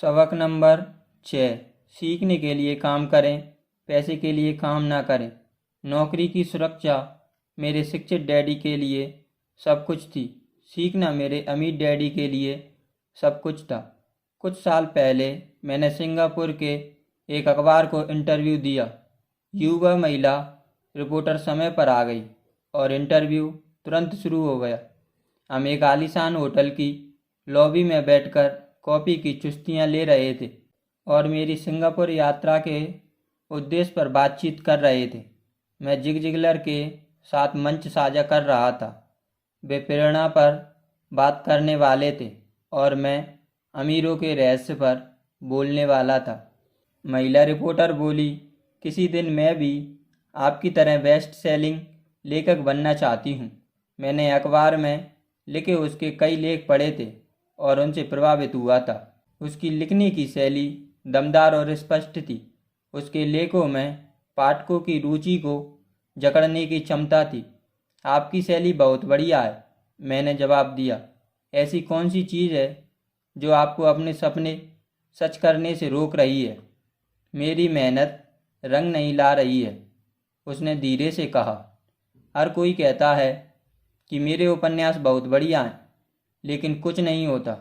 सबक नंबर 6। सीखने के लिए काम करें, पैसे के लिए काम ना करें। नौकरी की सुरक्षा मेरे शिक्षित डैडी के लिए सब कुछ थी। सीखना मेरे अमीर डैडी के लिए सब कुछ था। कुछ साल पहले मैंने सिंगापुर के एक अखबार को इंटरव्यू दिया। युवा महिला रिपोर्टर समय पर आ गई और इंटरव्यू तुरंत शुरू हो गया। हम एक आलीशान होटल की लॉबी में बैठकर कॉफ़ी की चुस्कियां ले रहे थे और मेरी सिंगापुर यात्रा के उद्देश्य पर बातचीत कर रहे थे। मैं जिग जिगलर के साथ मंच साझा कर रहा था। वे प्रेरणा पर बात करने वाले थे और मैं अमीरों के रहस्य पर बोलने वाला था। महिला रिपोर्टर बोली, किसी दिन मैं भी आपकी तरह बेस्ट सेलिंग लेखक बनना चाहती हूँ। मैंने अखबार में लिखे उसके कई लेख पढ़े थे और उनसे प्रभावित हुआ था। उसकी लिखने की शैली दमदार और स्पष्ट थी। उसके लेखों में पाठकों की रुचि को जकड़ने की क्षमता थी। आपकी शैली बहुत बढ़िया है, मैंने जवाब दिया। ऐसी कौन सी चीज़ है जो आपको अपने सपने सच करने से रोक रही है? मेरी मेहनत रंग नहीं ला रही है, उसने धीरे से कहा। हर कोई कहता है कि मेरे उपन्यास बहुत बढ़िया हैं, लेकिन कुछ नहीं होता।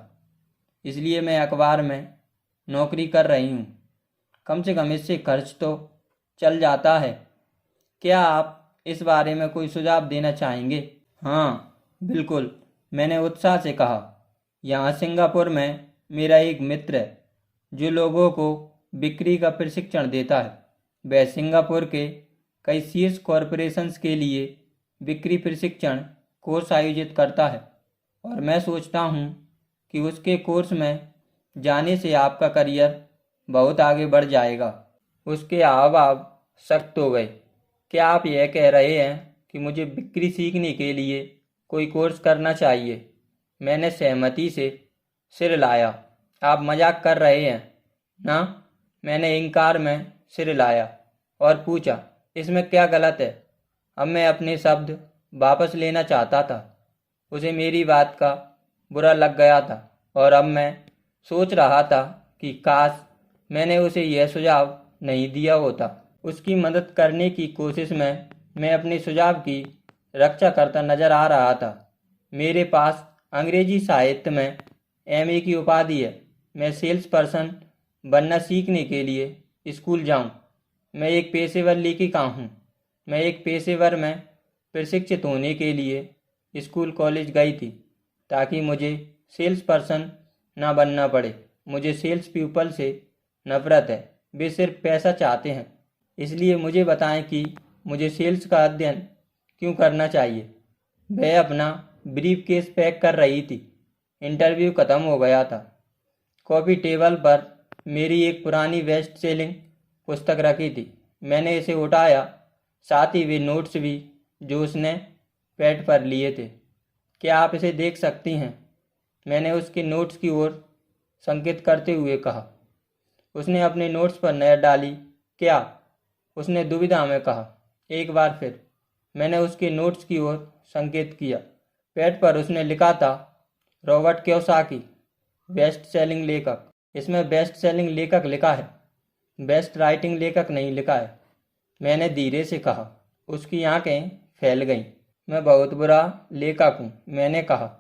इसलिए मैं अखबार में नौकरी कर रही हूँ। कम से कम इससे खर्च तो चल जाता है। क्या आप इस बारे में कोई सुझाव देना चाहेंगे? हाँ बिल्कुल, मैंने उत्साह से कहा। यहाँ सिंगापुर में मेरा एक मित्र है जो लोगों को बिक्री का प्रशिक्षण देता है। वह सिंगापुर के कई शीर्ष कॉरपोरेशंस के लिए बिक्री प्रशिक्षण कोर्स आयोजित करता है और मैं सोचता हूँ कि उसके कोर्स में जाने से आपका करियर बहुत आगे बढ़ जाएगा। उसके हाव भाव सख्त हो गए। क्या आप यह कह रहे हैं कि मुझे बिक्री सीखने के लिए कोई कोर्स करना चाहिए? मैंने सहमति से सिर हिलाया। आप मजाक कर रहे हैं ना? मैंने इनकार में सिर हिलाया और पूछा, इसमें क्या गलत है? अब मैं अपने शब्द वापस लेना चाहता था। उसे मेरी बात का बुरा लग गया था और अब मैं सोच रहा था कि काश मैंने उसे यह सुझाव नहीं दिया होता। उसकी मदद करने की कोशिश में मैं अपने सुझाव की रक्षा करता नजर आ रहा था। मेरे पास अंग्रेजी साहित्य में एमए की उपाधि है। मैं सेल्स पर्सन बनना सीखने के लिए स्कूल जाऊं। मैं एक पेशेवर लेखिका हूं। मैं एक पेशेवर में प्रशिक्षित होने के लिए स्कूल कॉलेज गई थी ताकि मुझे सेल्स पर्सन ना बनना पड़े। मुझे सेल्स पीपल से नफरत है। वे सिर्फ पैसा चाहते हैं। इसलिए मुझे बताएं कि मुझे सेल्स का अध्ययन क्यों करना चाहिए। वह अपना ब्रीफ केस पैक कर रही थी। इंटरव्यू खत्म हो गया था। कॉफ़ी टेबल पर मेरी एक पुरानी बेस्ट सेलिंग पुस्तक रखी थी। मैंने इसे उठाया, साथ ही वे नोट्स भी जो उसने पैड पर लिए थे। क्या आप इसे देख सकती हैं? मैंने उसके नोट्स की ओर संकेत करते हुए कहा। उसने अपने नोट्स पर नज़र डाली। क्या? उसने दुविधा में कहा। एक बार फिर मैंने उसके नोट्स की ओर संकेत किया। पैड पर उसने लिखा था, रॉबर्ट कियोसाकी, बेस्ट सेलिंग लेखक। इसमें बेस्ट सेलिंग लेखक लिखा है, बेस्ट राइटिंग लेखक नहीं लिखा है। मैंने धीरे से कहा। उसकी आंखें फैल गईं। मैं बहुत बुरा लेखक हूँ, मैंने कहा।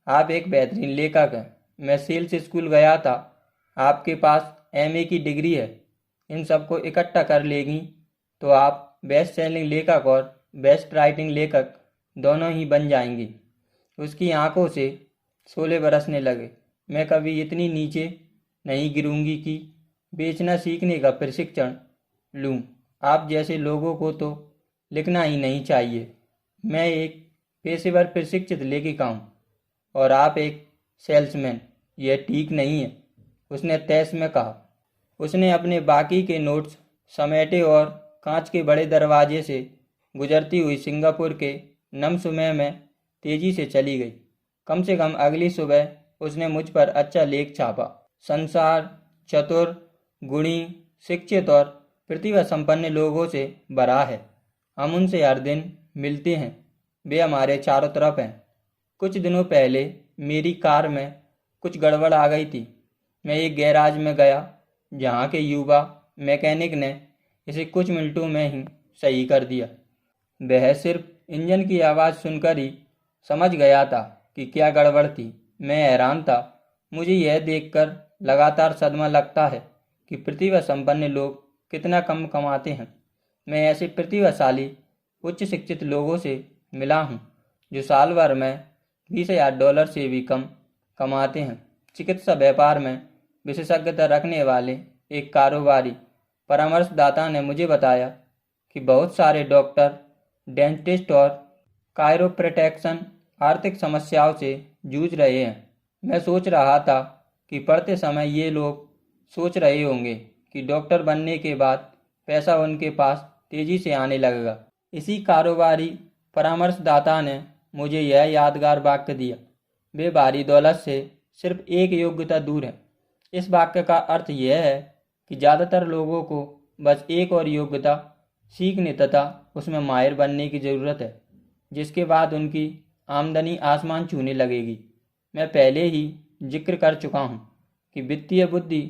आप एक बेहतरीन लेखक हैं। मैं सेल्स स्कूल गया था। आपके पास एमए की डिग्री है। इन सबको इकट्ठा कर लेगी तो आप बेस्ट सेलिंग लेखक और बेस्ट राइटिंग लेखक दोनों ही बन जाएंगी। उसकी आंखों से शोले बरसने लगे। मैं कभी इतनी नीचे नहीं गिरूंगी कि बेचना सीखने का प्रशिक्षण लूं। आप जैसे लोगों को तो लिखना ही नहीं चाहिए। मैं एक पेशेवर प्रशिक्षित लेखिका हूँ और आप एक सेल्समैन। यह ठीक नहीं है, उसने तैस में कहा। उसने अपने बाकी के नोट्स समेटे और कांच के बड़े दरवाजे से गुजरती हुई सिंगापुर के नम सुबह में तेजी से चली गई। कम से कम अगली सुबह उसने मुझ पर अच्छा लेख छापा। संसार चतुर, गुणी, शिक्षित और प्रतिभा संपन्न लोगों से भरा है। हम उनसे हर दिन मिलते हैं। वे हमारे चारों तरफ हैं। कुछ दिनों पहले मेरी कार में कुछ गड़बड़ आ गई थी। मैं एक गैराज में गया जहाँ के युवा मैकेनिक ने इसे कुछ मिनटों में ही सही कर दिया। वह सिर्फ इंजन की आवाज़ सुनकर ही समझ गया था कि क्या गड़बड़ थी। मैं हैरान था। मुझे यह देखकर लगातार सदमा लगता है कि प्रतिभा संपन्न लोग कितना कम कमाते हैं। मैं ऐसे प्रतिभाशाली उच्च शिक्षित लोगों से मिला हूँ जो साल भर में $20,000 से भी कम कमाते हैं। चिकित्सा व्यापार में विशेषज्ञता रखने वाले एक कारोबारी परामर्शदाता ने मुझे बताया कि बहुत सारे डॉक्टर, डेंटिस्ट और कायरोप्रैक्टिशन आर्थिक समस्याओं से जूझ रहे हैं। मैं सोच रहा था कि पढ़ते समय ये लोग सोच रहे होंगे कि डॉक्टर बनने के बाद पैसा उनके पास तेजी से आने लगेगा। इसी कारोबारी परामर्शदाता ने मुझे यह यादगार वाक्य दिया, वे भारी दौलत से सिर्फ एक योग्यता दूर है। इस वाक्य का अर्थ यह है कि ज़्यादातर लोगों को बस एक और योग्यता सीखने तथा उसमें माहिर बनने की ज़रूरत है, जिसके बाद उनकी आमदनी आसमान छूने लगेगी। मैं पहले ही जिक्र कर चुका हूँ कि वित्तीय बुद्धि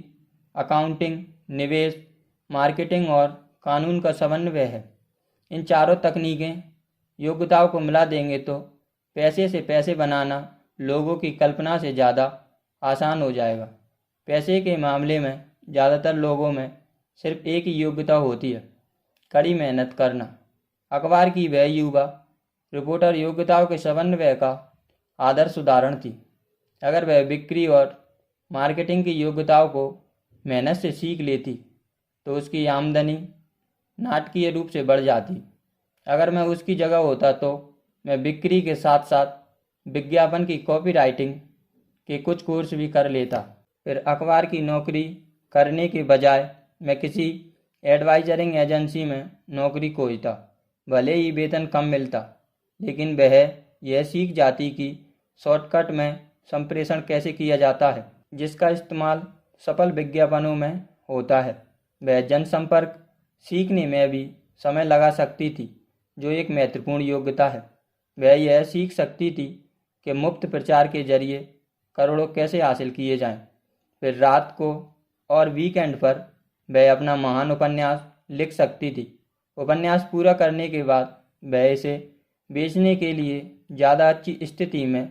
अकाउंटिंग, निवेश, मार्केटिंग और कानून का समन्वय है। इन चारों तकनीकें योग्यताओं को मिला देंगे तो पैसे से पैसे बनाना लोगों की कल्पना से ज़्यादा आसान हो जाएगा। पैसे के मामले में ज़्यादातर लोगों में सिर्फ एक ही योग्यता होती है, कड़ी मेहनत करना। अखबार की वह युवा रिपोर्टर योग्यताओं के समन्वय का आदर्श उदाहरण थी। अगर वह बिक्री और मार्केटिंग की योग्यताओं को मेहनत से सीख लेती तो उसकी आमदनी नाटकीय रूप से बढ़ जाती। अगर मैं उसकी जगह होता तो मैं बिक्री के साथ साथ विज्ञापन की कॉपी राइटिंग के कुछ कोर्स भी कर लेता। फिर अखबार की नौकरी करने के बजाय मैं किसी एडवाइजरिंग एजेंसी में नौकरी खोजता। भले ही वेतन कम मिलता, लेकिन वह यह सीख जाती कि शॉर्टकट में संप्रेषण कैसे किया जाता है, जिसका इस्तेमाल सफल विज्ञापनों में होता है। वह जनसंपर्क सीखने में भी समय लगा सकती थी, जो एक महत्वपूर्ण योग्यता है। वह यह सीख सकती थी कि मुफ्त प्रचार के जरिए करोड़ों कैसे हासिल किए जाएं। फिर रात को और वीकेंड पर वह अपना महान उपन्यास लिख सकती थी। उपन्यास पूरा करने के बाद वह इसे बेचने के लिए ज़्यादा अच्छी स्थिति में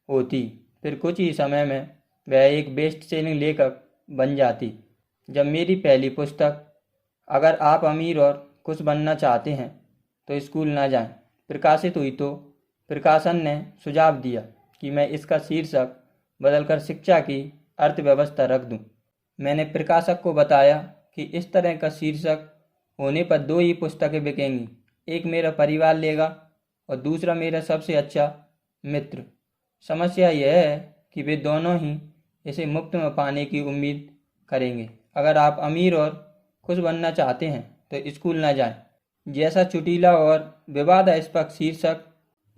होती। फिर कुछ ही समय में वह एक बेस्ट सेलिंग लेखक बन जाती। जब मेरी पहली पुस्तक अगर आप अमीर और खुश बनना चाहते हैं तो स्कूल ना जाएं प्रकाशित हुई तो प्रकाशन ने सुझाव दिया कि मैं इसका शीर्षक बदलकर शिक्षा की अर्थव्यवस्था रख दूं। मैंने प्रकाशक को बताया कि इस तरह का शीर्षक होने पर 2 ही पुस्तकें बिकेंगी, एक मेरा परिवार लेगा और दूसरा मेरा सबसे अच्छा मित्र। समस्या यह है कि वे दोनों ही इसे मुफ्त में पाने की उम्मीद करेंगे। अगर आप अमीर और खुश बनना चाहते हैं तो स्कूल न जाएं। जैसा चुटीला और विवादास्पद शीर्षक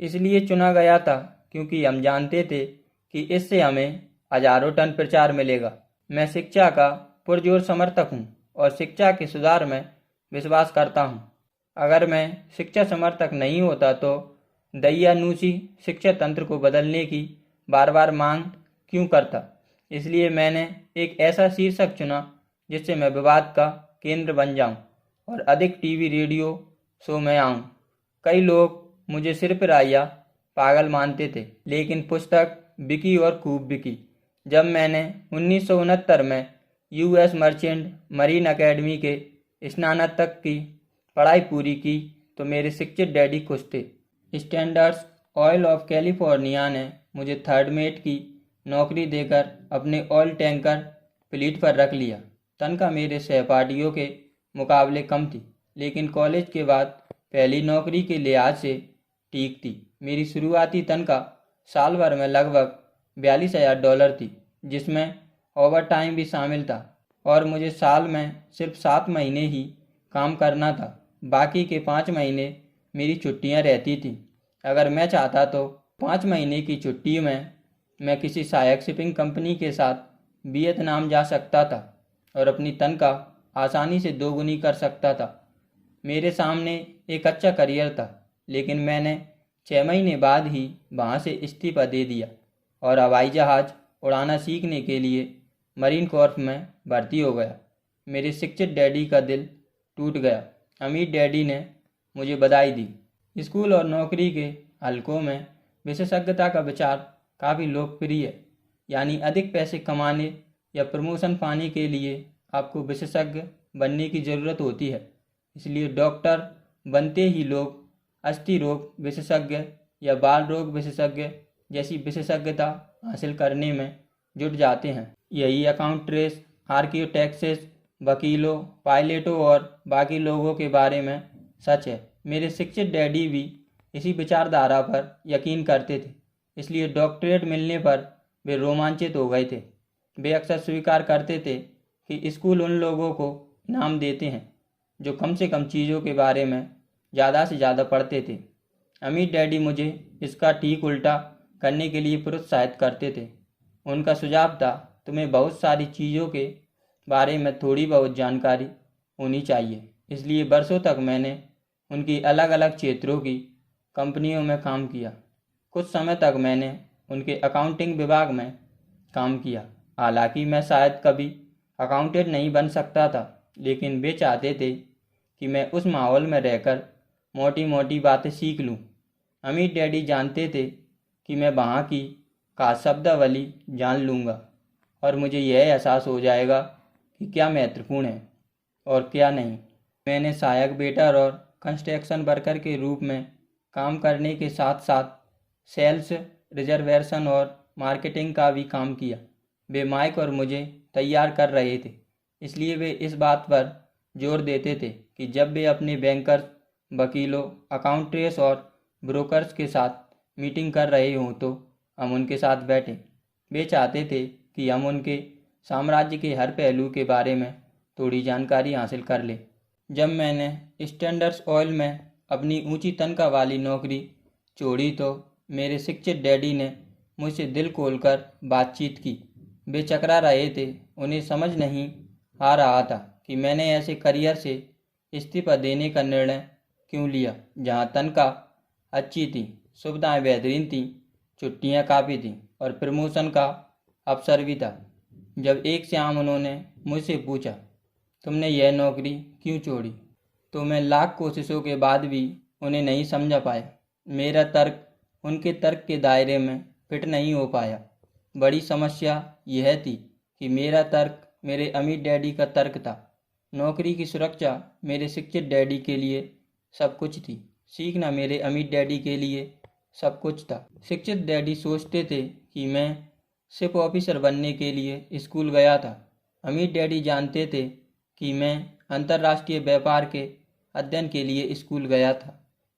इसलिए चुना गया था क्योंकि हम जानते थे कि इससे हमें हजारों टन प्रचार मिलेगा। मैं शिक्षा का पुरजोर समर्थक हूँ और शिक्षा के सुधार में विश्वास करता हूँ। अगर मैं शिक्षा समर्थक नहीं होता तो दयानुसी शिक्षा तंत्र को बदलने की बार बार मांग क्यों करता। इसलिए मैंने एक ऐसा शीर्षक चुना जिससे मैं विवाद का केंद्र बन जाऊं और अधिक टीवी रेडियो शो में आऊं। कई लोग मुझे सिर्फ राया पागल मानते थे, लेकिन पुस्तक बिकी और खूब बिकी। जब मैंने 1969 में यूएस मर्चेंट मरीन अकेडमी के स्नातक की पढ़ाई पूरी की तो मेरे शिक्षित डैडी खुश थे। स्टैंडर्ड ऑयल ऑफ कैलिफोर्निया ने मुझे थर्ड मेट की नौकरी देकर अपने ऑयल टैंकर फ्लीट पर रख लिया। तनख्वाह मेरे सहपाठियों के मुकाबले कम थी, लेकिन कॉलेज के बाद पहली नौकरी के लिहाज से ठीक थी। मेरी शुरुआती तनख्वाह साल भर में लगभग $42,000 थी, जिसमें ओवर टाइम भी शामिल था, और मुझे साल में सिर्फ 7 महीने ही काम करना था। बाकी के 5 महीने मेरी छुट्टियां रहती थीं। अगर मैं चाहता तो 5 महीने की छुट्टी में मैं किसी सहायक शिपिंग कंपनी के साथ वियतनाम जा सकता था और अपनी तनख्वाह आसानी से दोगुनी कर सकता था। मेरे सामने एक अच्छा करियर था, लेकिन मैंने 6 महीने बाद ही वहाँ से इस्तीफा दे दिया और हवाई जहाज़ उड़ाना सीखने के लिए मरीन कॉर्प्स में भर्ती हो गया। मेरे शिक्षित डैडी का दिल टूट गया। अमीर डैडी ने मुझे बधाई दी। स्कूल और नौकरी के हलकों में विशेषज्ञता का विचार काफ़ी लोकप्रिय है, यानी अधिक पैसे कमाने या प्रमोशन पाने के लिए आपको विशेषज्ञ बनने की ज़रूरत होती है। इसलिए डॉक्टर बनते ही लोग अस्थि रोग विशेषज्ञ या बाल रोग विशेषज्ञ जैसी विशेषज्ञता हासिल करने में जुट जाते हैं। यही अकाउंटेंट्स, आर्किटेक्ट्स, वकीलों, पायलटों और बाकी लोगों के बारे में सच है। मेरे शिक्षित डैडी भी इसी विचारधारा पर यकीन करते थे, इसलिए डॉक्टरेट मिलने पर वे रोमांचित हो गए थे। वे अक्सर स्वीकार करते थे कि स्कूल उन लोगों को इनाम देते हैं जो कम से कम चीज़ों के बारे में ज़्यादा से ज़्यादा पढ़ते थे। अमीर डैडी मुझे इसका ठीक उल्टा करने के लिए प्रोत्साहित करते थे। उनका सुझाव था, तुम्हें बहुत सारी चीज़ों के बारे में थोड़ी बहुत जानकारी होनी चाहिए। इसलिए वर्षों तक मैंने उनकी अलग अलग क्षेत्रों की कंपनियों में काम किया। कुछ समय तक मैंने उनके अकाउंटिंग विभाग में काम किया। हालांकि मैं शायद कभी अकाउंटेंट नहीं बन सकता था, लेकिन वे चाहते थे कि मैं उस माहौल में रहकर मोटी मोटी बातें सीख लूं। अमीर डैडी जानते थे कि मैं वहाँ की खास शब्दावली जान लूँगा और मुझे यह एहसास हो जाएगा कि क्या महत्वपूर्ण है और क्या नहीं। मैंने सहायक वेटर और कंस्ट्रक्शन वर्कर के रूप में काम करने के साथ साथ सेल्स, रिजर्वेशन और मार्केटिंग का भी काम किया। वे माइक और मुझे तैयार कर रहे थे, इसलिए वे इस बात पर जोर देते थे कि जब वे अपने बैंकर्स, वकीलों, अकाउंटेंट्स और ब्रोकर्स के साथ मीटिंग कर रहे हों तो हम उनके साथ बैठें। वे चाहते थे कि हम उनके साम्राज्य के हर पहलू के बारे में थोड़ी जानकारी हासिल कर लें। जब मैंने स्टैंडर्ड ऑयल में अपनी ऊंची तनख्वाह वाली नौकरी छोड़ी तो मेरे शिक्षित डैडी ने मुझसे दिल खोलकर बातचीत की। वे चकरा रहे थे। उन्हें समझ नहीं आ रहा था कि मैंने ऐसे करियर से इस्तीफा देने का निर्णय क्यों लिया जहां तनख्वाह अच्छी थी, सुविधाएं बेहतरीन थीं, छुट्टियां काफ़ी थीं और प्रमोशन का अवसर भी था। जब एक शाम उन्होंने मुझसे पूछा, तुमने यह नौकरी क्यों छोड़ी, तो मैं लाख कोशिशों के बाद भी उन्हें नहीं समझा पाया। मेरा तर्क उनके तर्क के दायरे में फिट नहीं हो पाया। बड़ी समस्या यह थी कि मेरा तर्क मेरे अमीर डैडी का तर्क था। नौकरी की सुरक्षा मेरे शिक्षित डैडी के लिए सब कुछ थी, सीखना मेरे अमीर डैडी के लिए सब कुछ था। शिक्षित डैडी सोचते थे कि मैं शिप ऑफिसर बनने के लिए स्कूल गया था। अमीर डैडी जानते थे कि मैं अंतर्राष्ट्रीय व्यापार के अध्ययन के लिए स्कूल गया था।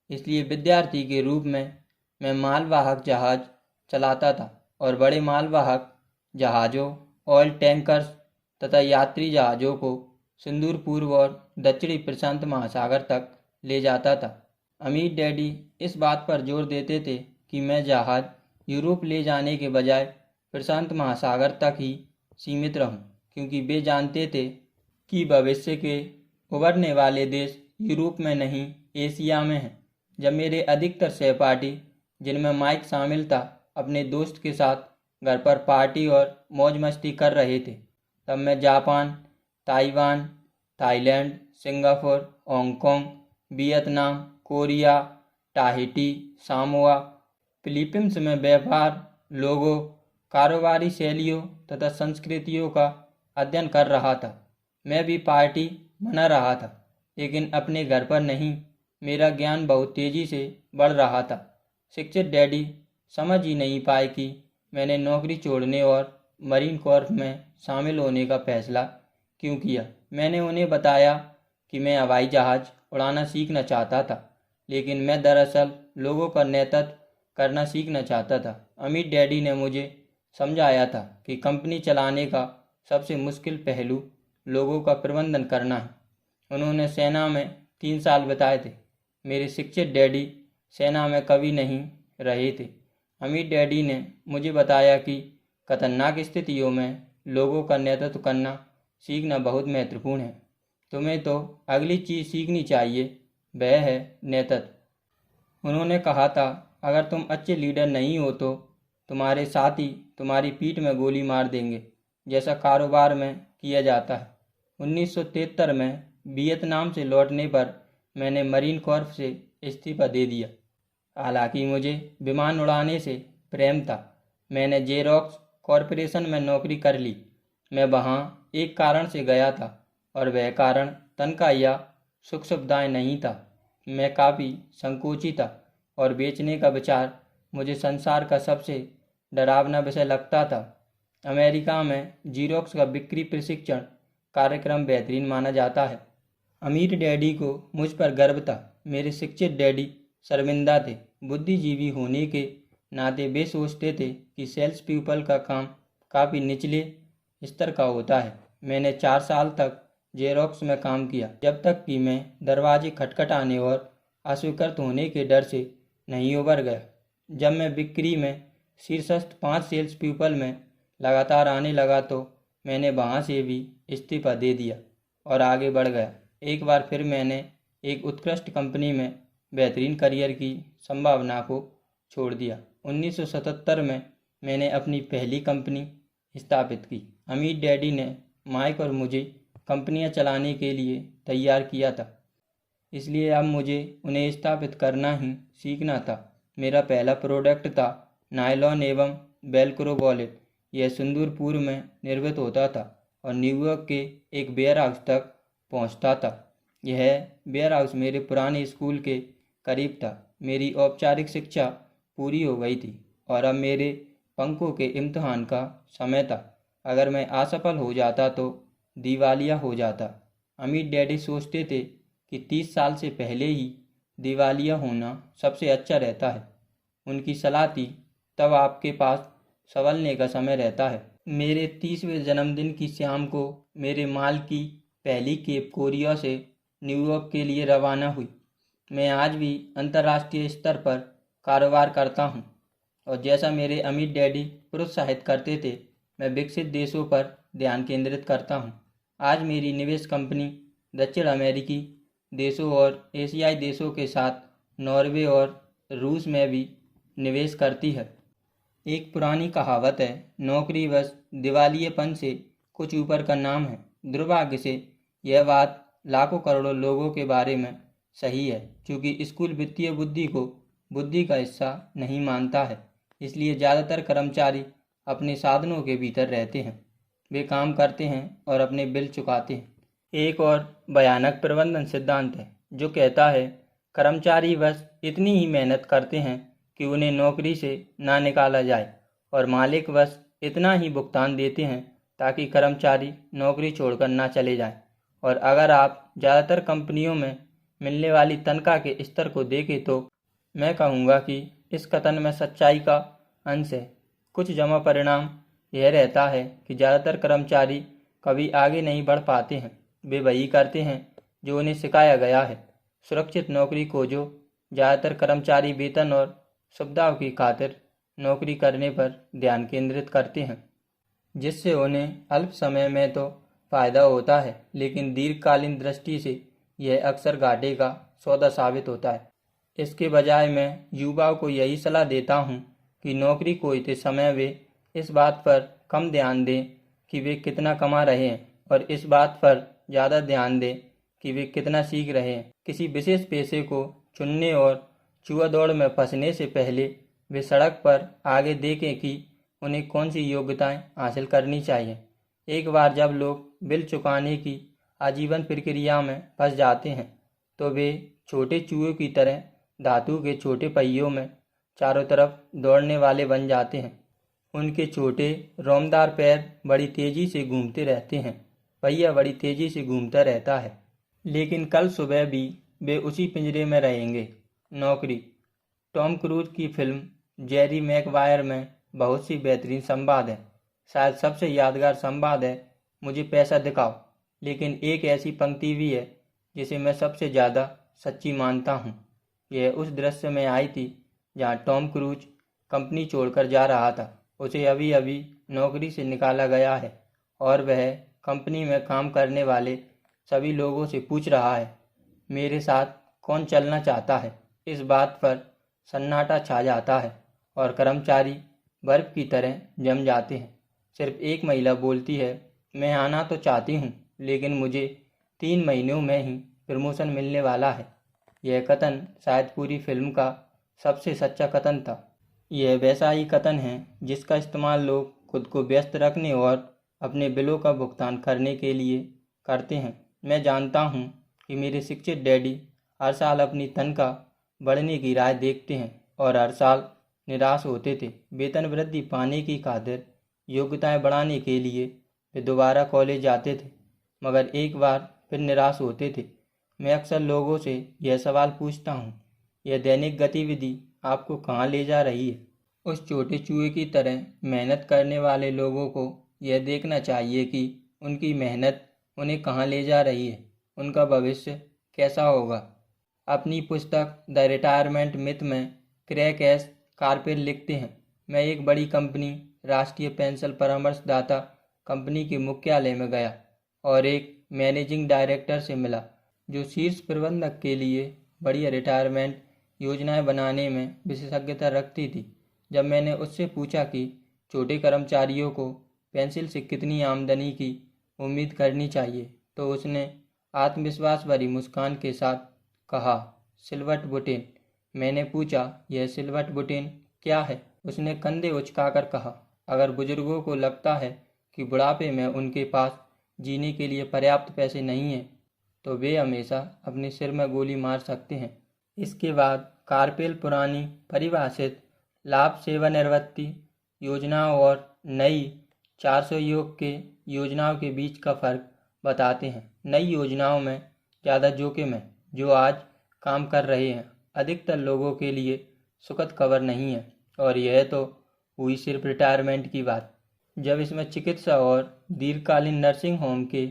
इसलिए विद्यार्थी के रूप में मैं मालवाहक जहाज चलाता था और बड़े मालवाहक जहाज़ों, ऑयल टैंकर्स तथा यात्री जहाज़ों को सिंदूर पूर्व और दक्षिणी प्रशांत महासागर तक ले जाता था। अमीर डैडी इस बात पर जोर देते थे कि मैं जहाज़ यूरोप ले जाने के बजाय प्रशांत महासागर तक ही सीमित रहूं, क्योंकि वे जानते थे कि भविष्य के उभरने वाले देश यूरोप में नहीं, एशिया में हैं। जब मेरे अधिकतर सहपाठी, जिनमें माइक शामिल था, अपने दोस्त के साथ घर पर पार्टी और मौज मस्ती कर रहे थे, तब मैं Japan, Taiwan, Thailand, Singapore, Hong Kong, Vietnam, Korea, Tahiti, Samoa, Philippines में व्यापार, लोगों, कारोबारी शैलियों तथा संस्कृतियों का अध्ययन कर रहा था। मैं भी पार्टी मना रहा था, लेकिन अपने घर पर नहीं। मेरा ज्ञान बहुत तेज़ी से बढ़ रहा था। शिक्षित डैडी समझ ही नहीं पाए कि मैंने नौकरी छोड़ने और मरीन कॉर्प्स में शामिल होने का फैसला क्यों किया। मैंने उन्हें बताया कि मैं हवाई जहाज़ उड़ाना सीखना चाहता था, लेकिन मैं दरअसल लोगों का नेतृत्व करना सीखना चाहता था। अमीर डैडी ने मुझे समझाया था कि कंपनी चलाने का सबसे मुश्किल पहलू लोगों का प्रबंधन करना है। उन्होंने सेना में 3 साल बिताए थे। मेरे शिक्षित डैडी सेना में कभी नहीं रहे थे। अमीर डैडी ने मुझे बताया कि खतरनाक स्थितियों में लोगों का नेतृत्व करना सीखना बहुत महत्वपूर्ण है। तुम्हें तो अगली चीज़ सीखनी चाहिए, वह है नेतृत्व। उन्होंने कहा था, अगर तुम अच्छे लीडर नहीं हो तो तुम्हारे साथी तुम्हारी पीठ में गोली मार देंगे। जैसा कारोबार में किया जाता है। 1973 में वियतनाम से लौटने पर मैंने मरीन कॉर्प्स से इस्तीफा दे दिया। हालांकि मुझे विमान उड़ाने से प्रेम था। मैंने जेरोक्स कॉरपोरेशन में नौकरी कर ली। मैं वहाँ एक कारण से गया था और वह कारण तनख्वाह या सुख सुविधाएँ नहीं था। मैं काफ़ी संकोची था और बेचने का विचार मुझे संसार का सबसे डरावना विषय लगता था। अमेरिका में जीरोक्स का बिक्री प्रशिक्षण कार्यक्रम बेहतरीन माना जाता है। अमीर डैडी को मुझ पर गर्व था। मेरे शिक्षित डैडी शर्मिंदा थे। बुद्धिजीवी होने के नाते वे सोचते थे कि सेल्स पीपल का काम काफ़ी निचले स्तर का होता है। मैंने 4 साल तक जेरोक्स में काम किया, जब तक कि मैं दरवाजे खटखटाने और अस्वीकृत होने के डर से नहीं उबर गया। जब मैं बिक्री में शीर्षस्थ 5 सेल्स पीपल में लगातार आने लगा तो मैंने वहाँ से भी इस्तीफा दे दिया और आगे बढ़ गया। एक बार फिर मैंने एक उत्कृष्ट कंपनी में बेहतरीन करियर की संभावना को छोड़ दिया। 1977 में मैंने अपनी पहली कंपनी स्थापित की। अमीर डैडी ने माइक और मुझे कंपनियां चलाने के लिए तैयार किया था, इसलिए अब मुझे उन्हें स्थापित करना ही सीखना था। मेरा पहला प्रोडक्ट था नायलॉन एवं वेलक्रो वॉलेट। यह सिंदूरपुर में निर्मित होता था और न्यूयॉर्क के एक वेयर हाउस तक पहुंचता था। यह वेयर हाउस मेरे पुराने स्कूल के करीब था। मेरी औपचारिक शिक्षा पूरी हो गई थी और अब मेरे पंखों के इम्तिहान का समय था। अगर मैं असफल हो जाता तो दिवालिया हो जाता। अमीर डैडी सोचते थे कि 30 साल से पहले ही दिवालिया होना सबसे अच्छा रहता है। उनकी सलाह थी, तब आपके पास संभलने का समय रहता है। मेरे 30वें जन्मदिन की शाम को मेरे माल की पहली केप कोरिया से न्यूयॉर्क के लिए रवाना हुई। मैं आज भी अंतर्राष्ट्रीय स्तर पर कारोबार करता हूँ और जैसा मेरे अमीर डैडी प्रोत्साहित करते थे, मैं विकसित देशों पर ध्यान केंद्रित करता हूँ। आज मेरी निवेश कंपनी दक्षिण अमेरिकी देशों और एशियाई देशों के साथ नॉर्वे और रूस में भी निवेश करती है। एक पुरानी कहावत है, नौकरी बस दिवालियेपन से कुछ ऊपर का नाम है। दुर्भाग्य से यह बात लाखों करोड़ों लोगों के बारे में सही है, क्योंकि स्कूल वित्तीय बुद्धि को बुद्धि का हिस्सा नहीं मानता है। इसलिए ज़्यादातर कर्मचारी अपने साधनों के भीतर रहते हैं। वे काम करते हैं और अपने बिल चुकाते हैं। एक और भयानक प्रबंधन सिद्धांत है जो कहता है, कर्मचारी बस इतनी ही मेहनत करते हैं कि उन्हें नौकरी से ना निकाला जाए और मालिक बस इतना ही भुगतान देते हैं ताकि कर्मचारी नौकरी छोड़कर ना चले जाएं। और अगर आप ज़्यादातर कंपनियों में मिलने वाली तनख्वाह के स्तर को देखें तो मैं कहूँगा कि इस कथन में सच्चाई का अंश है। कुछ जमा परिणाम यह रहता है कि ज़्यादातर कर्मचारी कभी आगे नहीं बढ़ पाते हैं। वे वही करते हैं जो उन्हें सिखाया गया है। सुरक्षित नौकरी को जो ज़्यादातर कर्मचारी वेतन और सुविधाओं की खातिर नौकरी करने पर ध्यान केंद्रित करते हैं, जिससे उन्हें अल्प समय में तो फायदा होता है, लेकिन दीर्घकालीन दृष्टि से यह अक्सर घाटे का सौदा साबित होता है। इसके बजाय मैं युवाओं को यही सलाह देता हूँ कि नौकरी खोजते समय वे इस बात पर कम ध्यान दें कि वे कितना कमा रहे हैं और इस बात पर ज़्यादा ध्यान दें कि वे कितना सीख रहे हैं। किसी विशेष पेशे को चुनने और जुआ दौड़ में फंसने से पहले वे सड़क पर आगे देखें कि उन्हें कौन सी योग्यताएं हासिल करनी चाहिए। एक बार जब लोग बिल चुकाने की आजीवन प्रक्रिया में फंस जाते हैं तो वे छोटे चूहों की तरह धातु के छोटे पहियों में चारों तरफ दौड़ने वाले बन जाते हैं। उनके छोटे रोमदार पैर बड़ी तेजी से घूमते रहते हैं, पहिया बड़ी तेजी से घूमता रहता है, लेकिन कल सुबह भी वे उसी पिंजरे में रहेंगे। नौकरी। टॉम क्रूज की फिल्म जेरी मैकवायर में बहुत सी बेहतरीन संवाद है। शायद सबसे यादगार संवाद है, मुझे पैसा दिखाओ। लेकिन एक ऐसी पंक्ति भी है जिसे मैं सबसे ज़्यादा सच्ची मानता हूँ। यह उस दृश्य में आई थी जहाँ टॉम क्रूज कंपनी छोड़कर जा रहा था। उसे अभी अभी नौकरी से निकाला गया है और वह कंपनी में काम करने वाले सभी लोगों से पूछ रहा है, मेरे साथ कौन चलना चाहता है। इस बात पर सन्नाटा छा जाता है और कर्मचारी बर्फ की तरह जम जाते हैं। सिर्फ एक महिला बोलती है, मैं आना तो चाहती हूँ, लेकिन मुझे 3 महीनों में ही प्रमोशन मिलने वाला है। यह कथन शायद पूरी फिल्म का सबसे सच्चा कथन था। यह वैसा ही कथन है जिसका इस्तेमाल लोग खुद को व्यस्त रखने और अपने बिलों का भुगतान करने के लिए करते हैं। मैं जानता हूँ कि मेरे शिक्षित डैडी हर साल अपनी तनख्वाह बढ़ने की राह देखते हैं और हर साल निराश होते थे। वेतन वृद्धि पाने की खातिर योग्यताएं बढ़ाने के लिए वे दोबारा कॉलेज जाते थे, मगर एक बार फिर निराश होते थे। मैं अक्सर लोगों से यह सवाल पूछता हूँ, यह दैनिक गतिविधि आपको कहाँ ले जा रही है? उस छोटे चूहे की तरह मेहनत करने वाले लोगों को यह देखना चाहिए कि उनकी मेहनत उन्हें कहाँ ले जा रही है, उनका भविष्य कैसा होगा। अपनी पुस्तक द रिटायरमेंट मिथ में क्रेग एस कार्पेल लिखते हैं, मैं एक बड़ी कंपनी राष्ट्रीय पेंशन परामर्शदाता कंपनी के मुख्यालय में गया और एक मैनेजिंग डायरेक्टर से मिला जो शीर्ष प्रबंधक के लिए बढ़िया रिटायरमेंट योजनाएं बनाने में विशेषज्ञता रखती थी। जब मैंने उससे पूछा कि छोटे कर्मचारियों को पेंशन से कितनी आमदनी की उम्मीद करनी चाहिए, तो उसने आत्मविश्वास भरी मुस्कान के साथ कहा, सिल्वर बुलेटिन। मैंने पूछा, यह सिल्वर बुलेटिन क्या है? उसने कंधे उचकाकर कहा, अगर बुजुर्गों को लगता है कि बुढ़ापे में उनके पास जीने के लिए पर्याप्त पैसे नहीं हैं, तो वे हमेशा अपने सिर में गोली मार सकते हैं। इसके बाद कार्पेल पुरानी परिभाषित लाभ सेवानिवृत्ति योजनाओं और नई 400 योग के योजनाओं के बीच का फर्क बताते हैं। नई योजनाओं में ज़्यादा जोखिम है जो आज काम कर रहे हैं अधिकतर लोगों के लिए सुखद खबर नहीं है, और यह तो हुई सिर्फ रिटायरमेंट की बात। जब इसमें चिकित्सा और दीर्घकालीन नर्सिंग होम के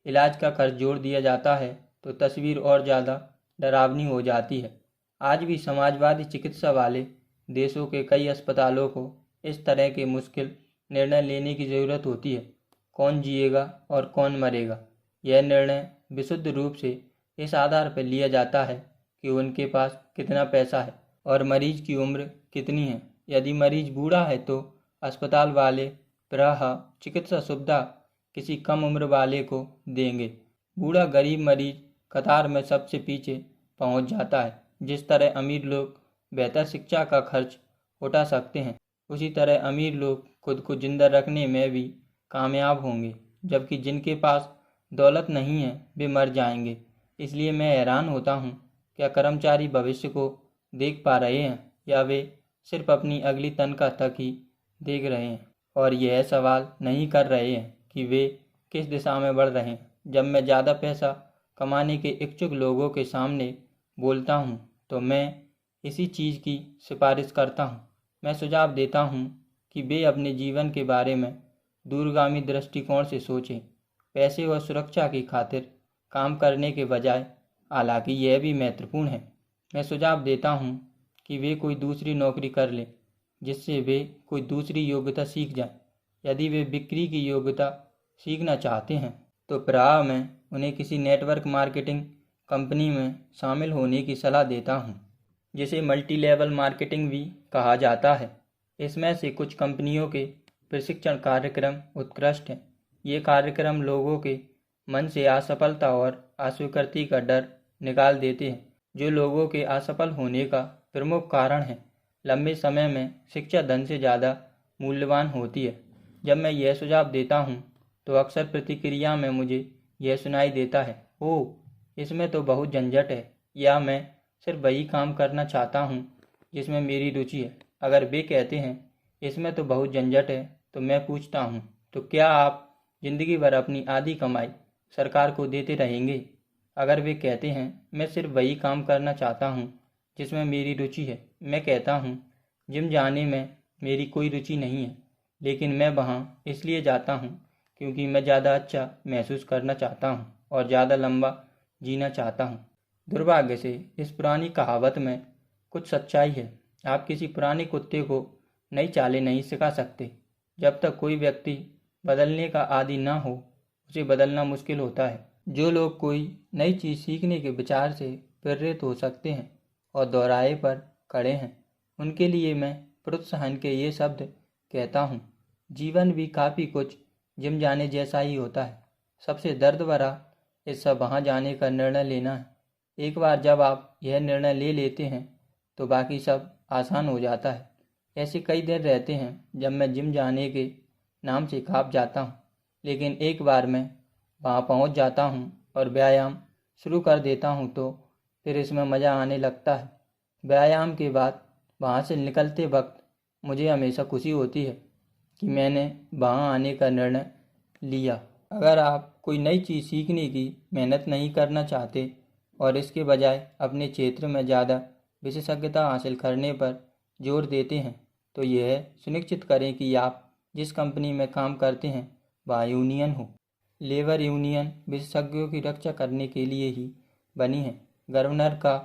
इलाज का खर्च जोड़ दिया जाता है तो तस्वीर और ज़्यादा डरावनी हो जाती है। आज भी समाजवादी चिकित्सा वाले देशों के कई अस्पतालों को इस तरह के मुश्किल निर्णय लेने की ज़रूरत होती है, कौन जिएगा और कौन मरेगा। यह निर्णय विशुद्ध रूप से इस आधार पर लिया जाता है कि उनके पास कितना पैसा है और मरीज की उम्र कितनी है। यदि मरीज बूढ़ा है तो अस्पताल वाले प्रायः चिकित्सा सुविधा किसी कम उम्र वाले को देंगे। बूढ़ा गरीब मरीज कतार में सबसे पीछे पहुंच जाता है। जिस तरह अमीर लोग बेहतर शिक्षा का खर्च उठा सकते हैं, उसी तरह अमीर लोग खुद को जिंदा रखने में भी कामयाब होंगे, जबकि जिनके पास दौलत नहीं है वे मर जाएंगे। इसलिए मैं हैरान होता हूँ, क्या कर्मचारी भविष्य को देख पा रहे हैं या वे सिर्फ अपनी अगली तनख्वाह तक ही देख रहे हैं और यह सवाल नहीं कर रहे हैं कि वे किस दिशा में बढ़ रहे हैं। जब मैं ज़्यादा पैसा कमाने के इच्छुक लोगों के सामने बोलता हूँ तो मैं इसी चीज़ की सिफारिश करता हूँ। मैं सुझाव देता हूँ कि वे अपने जीवन के बारे में दूरगामी दृष्टिकोण से सोचें, पैसे और सुरक्षा की खातिर काम करने के बजाय। हालांकि यह भी महत्वपूर्ण है, मैं सुझाव देता हूँ कि वे कोई दूसरी नौकरी कर लें जिससे वे कोई दूसरी योग्यता सीख जाएं। यदि वे बिक्री की योग्यता सीखना चाहते हैं तो प्रायः मैं उन्हें किसी नेटवर्क मार्केटिंग कंपनी में शामिल होने की सलाह देता हूं, जिसे मल्टी लेवल मार्केटिंग भी कहा जाता है। इसमें से कुछ कंपनियों के प्रशिक्षण कार्यक्रम उत्कृष्ट हैं। ये कार्यक्रम लोगों के मन से असफलता और अस्वीकृति का डर निकाल देते हैं, जो लोगों के असफल होने का प्रमुख कारण है। लंबे समय में शिक्षा धन से ज़्यादा मूल्यवान होती है। जब मैं यह सुझाव देता हूँ तो अक्सर प्रतिक्रिया में मुझे यह सुनाई देता है, ओह, इसमें तो बहुत झंझट है, या मैं सिर्फ वही काम करना चाहता हूँ जिसमें मेरी रुचि है। अगर वे कहते हैं इसमें तो बहुत झंझट है तो मैं पूछता हूँ, तो क्या आप जिंदगी भर अपनी आधी कमाई सरकार को देते रहेंगे? अगर वे कहते हैं मैं सिर्फ वही काम करना चाहता हूँ जिसमें मेरी रुचि है, मैं कहता हूँ जिम जाने में मेरी कोई रुचि नहीं है, लेकिन मैं वहाँ इसलिए जाता हूँ क्योंकि मैं ज़्यादा अच्छा महसूस करना चाहता हूँ और ज़्यादा लंबा जीना चाहता हूँ। दुर्भाग्य से इस पुरानी कहावत में कुछ सच्चाई है। आप किसी पुराने कुत्ते को नई चालें नहीं सिखा सकते। जब तक कोई व्यक्ति बदलने का आदी ना हो, उसे बदलना मुश्किल होता है। जो लोग कोई नई चीज़ सीखने के विचार से प्रेरित हो सकते हैं और दोहराए पर खड़े हैं, उनके लिए मैं प्रोत्साहन के ये शब्द कहता हूँ, जीवन भी काफ़ी कुछ जिम जाने जैसा ही होता है। सबसे दर्द भरा हिस्सा वहाँ जाने का निर्णय लेना है। एक बार जब आप यह निर्णय ले लेते हैं तो बाकी सब आसान हो जाता है। ऐसे कई दिन रहते हैं जब मैं जिम जाने के नाम से काँप जाता हूँ, लेकिन एक बार मैं वहाँ पहुँच जाता हूँ और व्यायाम शुरू कर देता हूँ तो फिर इसमें मज़ा आने लगता है। व्यायाम के बाद वहाँ से निकलते वक्त मुझे हमेशा खुशी होती है कि मैंने वहाँ आने का निर्णय लिया। अगर आप कोई नई चीज़ सीखने की मेहनत नहीं करना चाहते और इसके बजाय अपने क्षेत्र में ज़्यादा विशेषज्ञता हासिल करने पर जोर देते हैं तो यह सुनिश्चित करें कि आप जिस कंपनी में काम करते हैं वह यूनियन हो। लेबर यूनियन विशेषज्ञों की रक्षा करने के लिए ही बनी है। गवर्नर का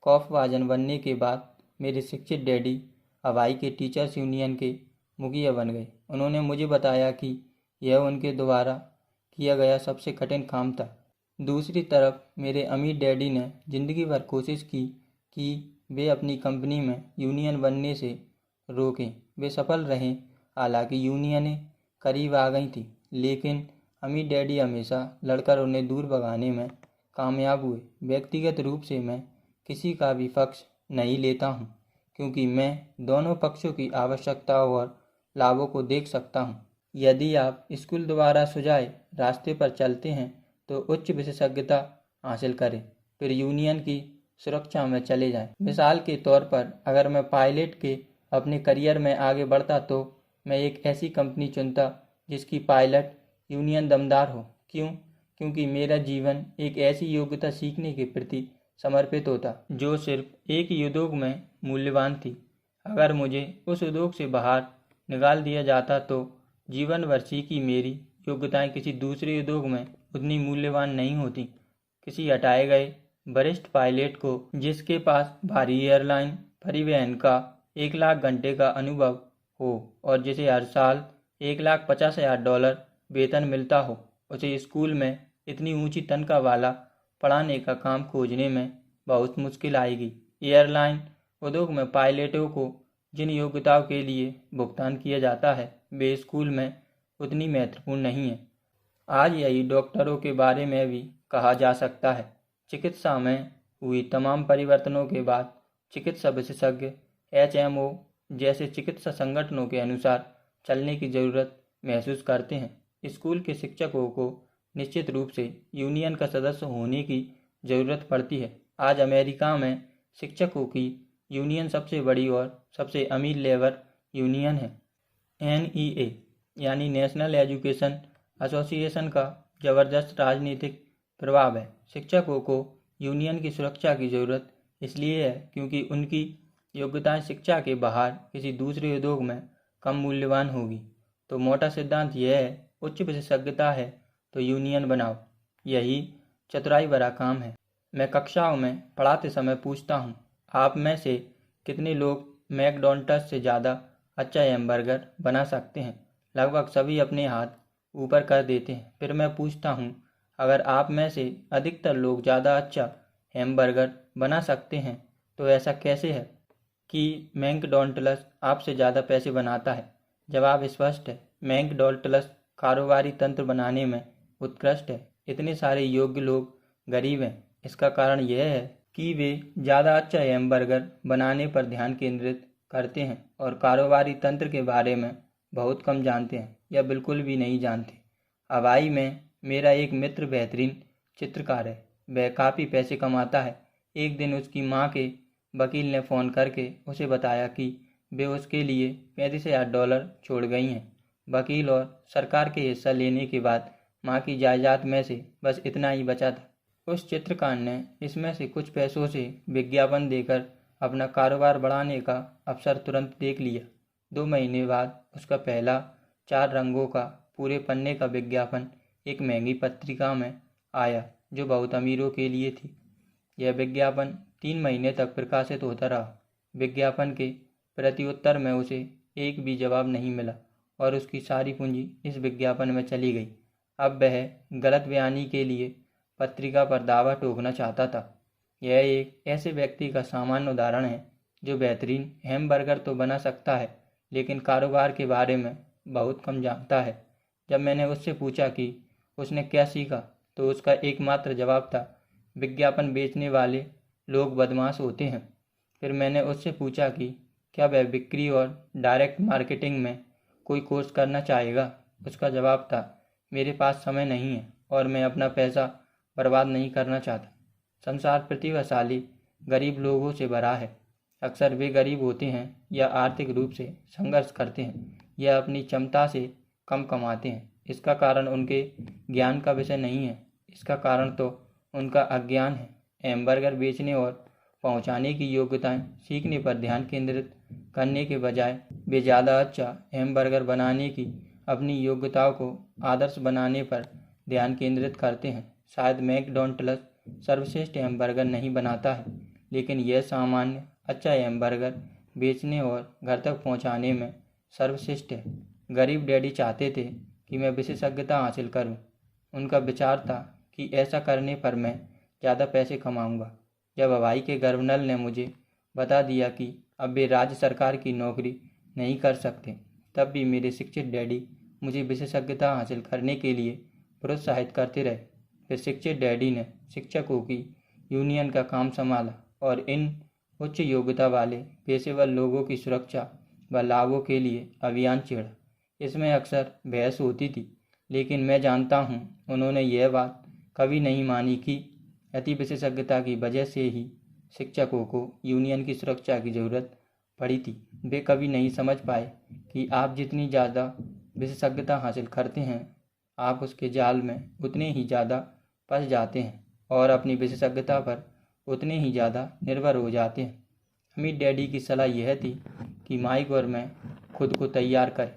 खौफभाजन बनने के बाद मेरे शिक्षित डैडी हवाई के टीचर्स यूनियन के मुखिया बन गए। उन्होंने मुझे बताया कि यह उनके द्वारा किया गया सबसे कठिन काम था। दूसरी तरफ मेरे अमीर डैडी ने ज़िंदगी भर कोशिश की कि वे अपनी कंपनी में यूनियन बनने से रोकें। वे सफल रहे, हालांकि यूनियनें करीब आ गई थी, लेकिन अमीर डैडी हमेशा लड़कर उन्हें दूर भगाने में कामयाब हुए। व्यक्तिगत रूप से मैं किसी का भी पक्ष नहीं लेता हूँ, क्योंकि मैं दोनों पक्षों की आवश्यकताओं और लाभों को देख सकता हूँ। यदि आप स्कूल द्वारा सुझाए रास्ते पर चलते हैं तो उच्च विशेषज्ञता हासिल करें, फिर यूनियन की सुरक्षा में चले जाएं। मिसाल के तौर पर अगर मैं पायलट के अपने करियर में आगे बढ़ता तो मैं एक ऐसी कंपनी चुनता जिसकी पायलट यूनियन दमदार हो। क्यों? क्योंकि मेरा जीवन एक ऐसी योग्यता सीखने के प्रति समर्पित होता जो सिर्फ एक ही उद्योग में मूल्यवान थी। अगर मुझे उस उद्योग से बाहर निकाल दिया जाता तो जीवन भर सीखी मेरी योग्यताएं किसी दूसरे उद्योग में उतनी मूल्यवान नहीं होती। किसी हटाए गए वरिष्ठ पायलट को जिसके पास भारी एयरलाइन परिवहन का 1 लाख घंटे का अनुभव हो और जिसे हर साल $1,50,000 वेतन मिलता हो, उसे स्कूल में इतनी ऊंची तनख्वाह वाला पढ़ाने का काम खोजने में बहुत मुश्किल आएगी। एयरलाइन उद्योग में पायलटों को जिन योग्यताओं के लिए भुगतान किया जाता है वे स्कूल में उतनी महत्वपूर्ण नहीं है। आज यही डॉक्टरों के बारे में भी कहा जा सकता है। चिकित्सा में हुई तमाम परिवर्तनों के बाद चिकित्सा विशेषज्ञ HMO जैसे चिकित्सा संगठनों के अनुसार चलने की ज़रूरत महसूस करते हैं। स्कूल के शिक्षकों को निश्चित रूप से यूनियन का सदस्य होने की ज़रूरत पड़ती है। आज अमेरिका में शिक्षकों की यूनियन सबसे बड़ी और सबसे अमीर लेबर यूनियन है। NEA यानी नेशनल एजुकेशन एसोसिएशन का ज़बरदस्त राजनीतिक प्रभाव है। शिक्षकों को यूनियन की सुरक्षा की ज़रूरत इसलिए है क्योंकि उनकी योग्यताएं शिक्षा के बाहर किसी दूसरे उद्योग में कम मूल्यवान होगी। तो मोटा सिद्धांत यह है, उच्च विशेषज्ञता है तो यूनियन बनाओ। यही चतुराई भरा काम है। मैं कक्षाओं में पढ़ाते समय पूछता हूँ, आप में से कितने लोग मैकडॉनल्ड्स से ज़्यादा अच्छा हैमबर्गर बना सकते हैं? लगभग सभी अपने हाथ ऊपर कर देते हैं। फिर मैं पूछता हूँ, अगर आप में से अधिकतर लोग ज़्यादा अच्छा हैमबर्गर बना सकते हैं तो ऐसा कैसे है कि मैकडॉनल्ड्स आपसे ज़्यादा पैसे बनाता है? जवाब स्पष्ट है, मैकडॉनल्ड्स कारोबारी तंत्र बनाने में उत्कृष्ट है। इतने सारे योग्य लोग गरीब हैं। इसका कारण यह है कि वे ज़्यादा अच्छा हैमबर्गर बनाने पर ध्यान केंद्रित करते हैं और कारोबारी तंत्र के बारे में बहुत कम जानते हैं या बिल्कुल भी नहीं जानते। हवाई में मेरा एक मित्र बेहतरीन चित्रकार है। वह काफ़ी पैसे कमाता है। एक दिन उसकी माँ के वकील ने फ़ोन करके उसे बताया कि वे उसके लिए $35,000 छोड़ गई हैं। वकील और सरकार के हिस्सा लेने के बाद माँ की जायदाद में से बस इतना ही बचा था। उस चित्रकार ने इसमें से कुछ पैसों से विज्ञापन देकर अपना कारोबार बढ़ाने का अवसर तुरंत देख लिया। 2 महीने बाद उसका पहला 4 रंगों का पूरे पन्ने का विज्ञापन एक महंगी पत्रिका में आया जो बहुत अमीरों के लिए थी। यह विज्ञापन 3 महीने तक प्रकाशित होता रहा। विज्ञापन के प्रत्युत्तर में उसे एक भी जवाब नहीं मिला और उसकी सारी पूंजी इस विज्ञापन में चली गई। अब वह गलत बयानी के लिए पत्रिका पर दावा ठोकना चाहता था। यह एक ऐसे व्यक्ति का सामान्य उदाहरण है जो बेहतरीन हैमबर्गर तो बना सकता है लेकिन कारोबार के बारे में बहुत कम जानता है। जब मैंने उससे पूछा कि उसने क्या सीखा तो उसका एकमात्र जवाब था, विज्ञापन बेचने वाले लोग बदमाश होते हैं। फिर मैंने उससे पूछा कि क्या वह बिक्री और डायरेक्ट मार्केटिंग में कोई कोर्स करना चाहेगा। उसका जवाब था, मेरे पास समय नहीं है और मैं अपना पैसा बर्बाद नहीं करना चाहता। संसार प्रतिभाशाली गरीब लोगों से भरा है। अक्सर वे गरीब होते हैं या आर्थिक रूप से संघर्ष करते हैं या अपनी क्षमता से कम कमाते हैं। इसका कारण उनके ज्ञान का विषय नहीं है, इसका कारण तो उनका अज्ञान है। हैमबर्गर बेचने और पहुंचाने की योग्यताएं सीखने पर ध्यान केंद्रित करने के बजाय वे ज़्यादा अच्छा हैमबर्गर बनाने की अपनी योग्यताओं को आदर्श बनाने पर ध्यान केंद्रित करते हैं। शायद मैकडॉनल्ड्स सर्वश्रेष्ठ हैमबर्गर नहीं बनाता है, लेकिन यह सामान्य अच्छा हैमबर्गर बेचने और घर तक पहुंचाने में सर्वश्रेष्ठ है। गरीब डैडी चाहते थे कि मैं विशेषज्ञता हासिल करूं। उनका विचार था कि ऐसा करने पर मैं ज़्यादा पैसे कमाऊंगा। जब हवाई के गवर्नर ने मुझे बता दिया कि अब वे राज्य सरकार की नौकरी नहीं कर सकते, तब भी मेरे शिक्षित डैडी मुझे विशेषज्ञता हासिल करने के लिए प्रोत्साहित करते रहे। फिर शिक्षित डैडी ने शिक्षकों की यूनियन का काम संभाला और इन उच्च योग्यता वाले पेशेवर लोगों की सुरक्षा व लाभों के लिए अभियान छेड़ा। इसमें अक्सर बहस होती थी, लेकिन मैं जानता हूँ उन्होंने यह बात कभी नहीं मानी कि अति विशेषज्ञता की वजह से ही शिक्षकों को यूनियन की सुरक्षा की जरूरत पड़ी थी। वे कभी नहीं समझ पाए कि आप जितनी ज़्यादा विशेषज्ञता हासिल करते हैं, आप उसके जाल में उतने ही ज़्यादा फंस जाते हैं और अपनी विशेषज्ञता पर उतने ही ज़्यादा निर्भर हो जाते हैं। अमित डैडी की सलाह यह थी कि माइक और मैं खुद को तैयार करें।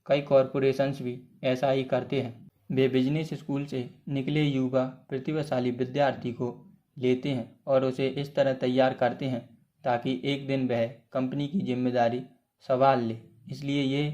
कई कॉरपोरेशंस भी ऐसा ही करते हैं। वे बिजनेस स्कूल से निकले युवा प्रतिभाशाली विद्यार्थी को लेते हैं और उसे इस तरह तैयार करते हैं ताकि एक दिन वह कंपनी की जिम्मेदारी संभाल ले। इसलिए ये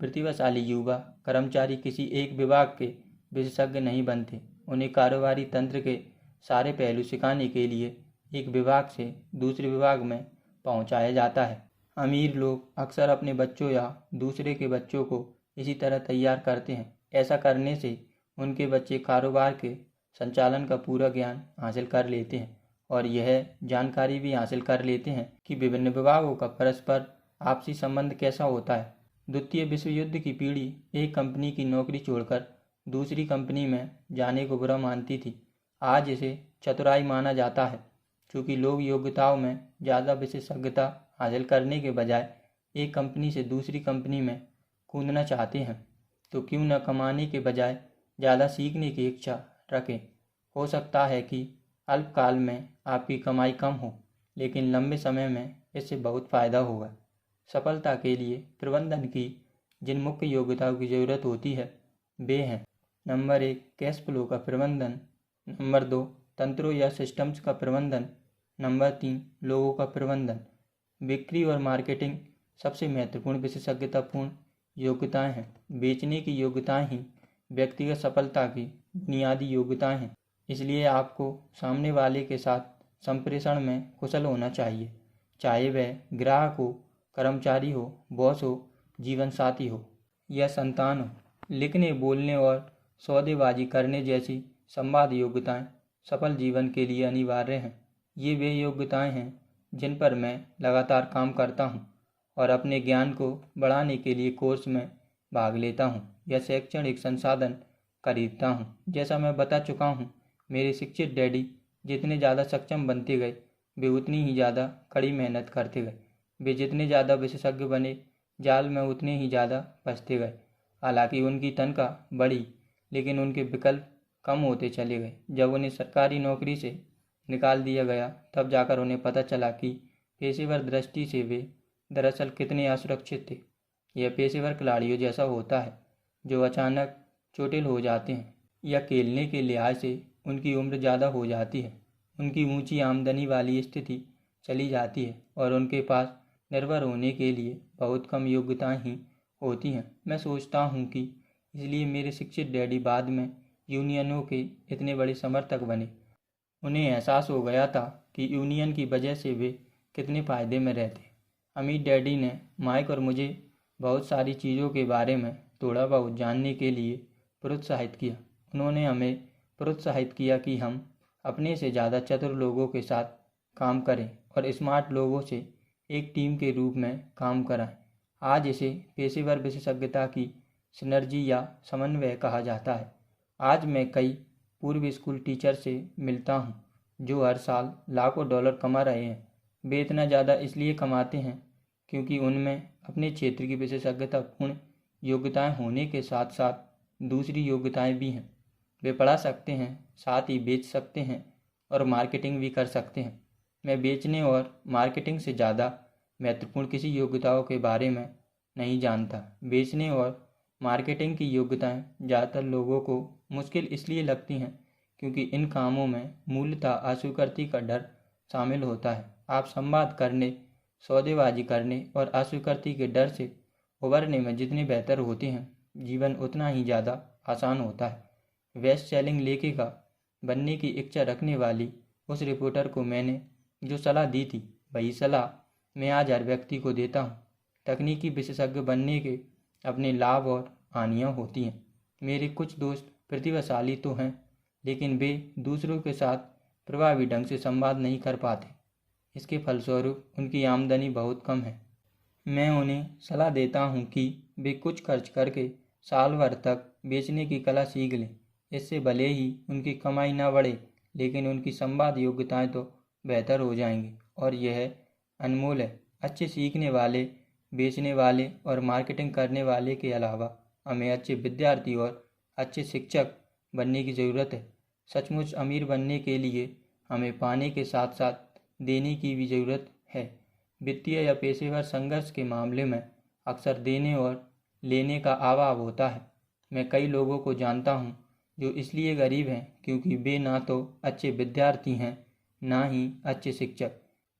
प्रतिभाशाली युवा कर्मचारी किसी एक विभाग के विशेषज्ञ नहीं बनते। उन्हें कारोबारी तंत्र के सारे पहलू सिखाने के लिए एक विभाग से दूसरे विभाग में पहुंचाया जाता है। अमीर लोग अक्सर अपने बच्चों या दूसरे के बच्चों को इसी तरह तैयार करते हैं। ऐसा करने से उनके बच्चे कारोबार के संचालन का पूरा ज्ञान हासिल कर लेते हैं और यह जानकारी भी हासिल कर लेते हैं कि विभिन्न विभागों का परस्पर आपसी संबंध कैसा होता है। द्वितीय विश्व युद्ध की पीढ़ी एक कंपनी की नौकरी छोड़कर दूसरी कंपनी में जाने को बुरा मानती थी। आज इसे चतुराई माना जाता है, क्योंकि लोग योग्यताओं में ज़्यादा विशेषज्ञता हासिल करने के बजाय एक कंपनी से दूसरी कंपनी में कूदना चाहते हैं। तो क्यों न कमाने के बजाय ज़्यादा सीखने की इच्छा रखें। हो सकता है कि अल्पकाल में आपकी कमाई कम हो, लेकिन लंबे समय में इससे बहुत फ़ायदा होगा। सफलता के लिए प्रबंधन की जिन मुख्य योग्यताओं की ज़रूरत होती है वे हैं: नंबर 1, कैश फ्लो का प्रबंधन। नंबर 2, तंत्रों या सिस्टम्स का प्रबंधन। नंबर 3, लोगों का प्रबंधन। बिक्री और मार्केटिंग सबसे महत्वपूर्ण विशेषज्ञतापूर्ण योग्यताएं हैं। बेचने की योग्यताएं ही व्यक्तिगत सफलता की बुनियादी योग्यताएं हैं। इसलिए आपको सामने वाले के साथ संप्रेषण में कुशल होना चाहिए, चाहे वह ग्राहक हो, कर्मचारी हो, बॉस हो, जीवन साथी हो या संतान हो। लिखने, बोलने और सौदेबाजी करने जैसी संवाद योग्यताएं सफल जीवन के लिए अनिवार्य हैं। ये वे योग्यताएं हैं जिन पर मैं लगातार काम करता हूँ और अपने ज्ञान को बढ़ाने के लिए कोर्स में भाग लेता हूँ या शैक्षणिक संसाधन खरीदता हूँ। जैसा मैं बता चुका हूँ, मेरे शिक्षित डैडी जितने ज़्यादा सक्षम बनते गए, वे उतनी ही ज़्यादा कड़ी मेहनत करते गए। वे जितने ज़्यादा विशेषज्ञ बने, जाल में उतने ही ज़्यादा फंसते गए। हालांकि उनकी तनख्वाह बढ़ी, लेकिन उनके विकल्प कम होते चले गए। जब उन्हें सरकारी नौकरी से निकाल दिया गया, तब जाकर उन्हें पता चला कि पेशेवर दृष्टि से वे दरअसल कितने असुरक्षित थे। यह पेशेवर खिलाड़ियों जैसा होता है जो अचानक चोटिल हो जाते हैं या खेलने के लिहाज से उनकी उम्र ज़्यादा हो जाती है, उनकी ऊंची आमदनी वाली स्थिति चली जाती है और उनके पास निर्भर होने के लिए बहुत कम योग्यताएं ही होती हैं। मैं सोचता हूँ कि इसलिए मेरे शिक्षित डैडी बाद में यूनियनों के इतने बड़े समर्थक बने। उन्हें एहसास हो गया था कि यूनियन की वजह से वे कितने फ़ायदे में रहते। अमित डैडी ने माइक और मुझे बहुत सारी चीज़ों के बारे में थोड़ा बहुत जानने के लिए प्रोत्साहित किया। उन्होंने हमें प्रोत्साहित किया कि हम अपने से ज़्यादा चतुर लोगों के साथ काम करें और स्मार्ट लोगों से एक टीम के रूप में काम कराएं। आज इसे पेशेवर विशेषज्ञता की सिनर्जी या समन्वय कहा जाता है। आज मैं कई पूर्व स्कूल टीचर से मिलता हूँ जो हर साल लाखों डॉलर कमा रहे हैं। वे इतना ज़्यादा इसलिए कमाते हैं क्योंकि उनमें अपने क्षेत्र की विशेषज्ञतापूर्ण योग्यताएं होने के साथ साथ दूसरी योग्यताएं भी हैं। वे पढ़ा सकते हैं, साथ ही बेच सकते हैं और मार्केटिंग भी कर सकते हैं। मैं बेचने और मार्केटिंग से ज़्यादा महत्वपूर्ण किसी योग्यताओं के बारे में नहीं जानता। बेचने और मार्केटिंग की योग्यताएं ज़्यादातर लोगों को मुश्किल इसलिए लगती हैं क्योंकि इन कामों में मूलतः अस्वीकृति का डर शामिल होता है। आप संवाद करने, सौदेबाजी करने और अस्वीकृति के डर से उभरने में जितने बेहतर होते हैं, जीवन उतना ही ज़्यादा आसान होता है। बेस्ट सेलिंग लेखिका बनने की इच्छा रखने वाली उस रिपोर्टर को मैंने जो सलाह दी थी, वही सलाह मैं आज हर व्यक्ति को देता हूँ। तकनीकी विशेषज्ञ बनने के अपने लाभ और हानियाँ होती हैं। मेरे कुछ दोस्त प्रतिभाशाली तो हैं, लेकिन वे दूसरों के साथ प्रभावी ढंग से संवाद नहीं कर पाते। इसके फलस्वरूप उनकी आमदनी बहुत कम है। मैं उन्हें सलाह देता हूँ कि वे कुछ खर्च करके साल भर तक बेचने की कला सीख लें। इससे भले ही उनकी कमाई ना बढ़े, लेकिन उनकी संवाद योग्यताएं तो बेहतर हो जाएंगी और यह अनमोल है। अच्छे सीखने वाले, बेचने वाले और मार्केटिंग करने वाले के अलावा हमें अच्छे विद्यार्थी और अच्छे शिक्षक बनने की ज़रूरत है। सचमुच अमीर बनने के लिए हमें पाने के साथ साथ देने की भी ज़रूरत है। वित्तीय या पेशेवर संघर्ष के मामले में अक्सर देने और लेने का अभाव होता है। मैं कई लोगों को जानता हूँ जो इसलिए गरीब हैं क्योंकि वे ना तो अच्छे विद्यार्थी हैं, ना ही अच्छे शिक्षक।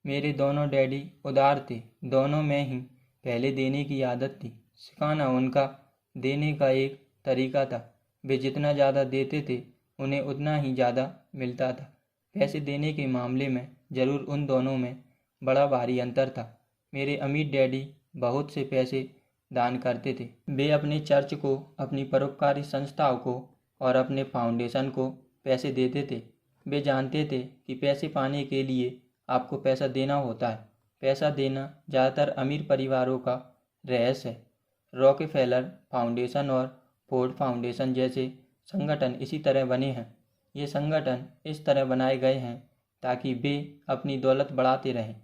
मेरे दोनों डैडी उदार थे। दोनों में ही पहले देने की आदत थी। सिखाना उनका देने का एक तरीका था। वे जितना ज़्यादा देते थे, उन्हें उतना ही ज़्यादा मिलता था। पैसे देने के मामले में ज़रूर उन दोनों में बड़ा भारी अंतर था। मेरे अमीर डैडी बहुत से पैसे दान करते थे। वे अपने चर्च को, अपनी परोपकारी संस्थाओं को और अपने फाउंडेशन को पैसे देते थे। वे जानते थे कि पैसे पाने के लिए आपको पैसा देना होता है। पैसा देना ज़्यादातर अमीर परिवारों का रहस्य है। रॉकफेलर फाउंडेशन और फोर्ड फाउंडेशन जैसे संगठन इसी तरह बने हैं। ये संगठन इस तरह बनाए गए हैं ताकि वे अपनी दौलत बढ़ाते रहें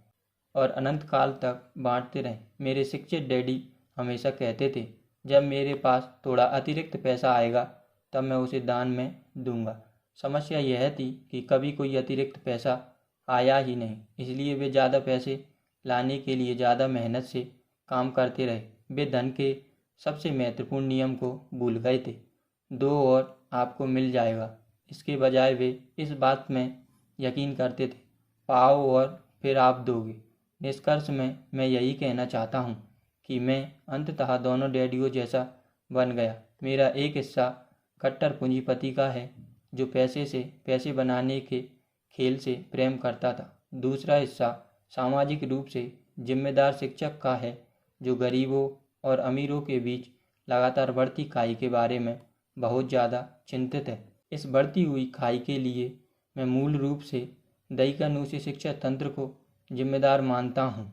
और अनंत काल तक बांटते रहें। मेरे शिक्षित डैडी हमेशा कहते थे, जब मेरे पास थोड़ा अतिरिक्त पैसा आएगा तब मैं उसे दान में दूंगा। समस्या यह थी कि कभी कोई अतिरिक्त पैसा आया ही नहीं, इसलिए वे ज़्यादा पैसे लाने के लिए ज़्यादा मेहनत से काम करते रहे। वे धन के सबसे महत्वपूर्ण नियम को भूल गए थे, दो और आपको मिल जाएगा। इसके बजाय वे इस बात में यकीन करते थे, पाओ और फिर आप दोगे। निष्कर्ष में मैं यही कहना चाहता हूँ कि मैं अंततः दोनों डैडियों जैसा बन गया। मेरा एक हिस्सा कट्टर पूंजीपति का है जो पैसे से पैसे बनाने के खेल से प्रेम करता था। दूसरा हिस्सा सामाजिक रूप से जिम्मेदार शिक्षक का है जो गरीबों और अमीरों के बीच लगातार बढ़ती खाई के बारे में बहुत ज़्यादा चिंतित है। इस बढ़ती हुई खाई के लिए मैं मूल रूप से दईकानूसी शिक्षा तंत्र को जिम्मेदार मानता हूँ।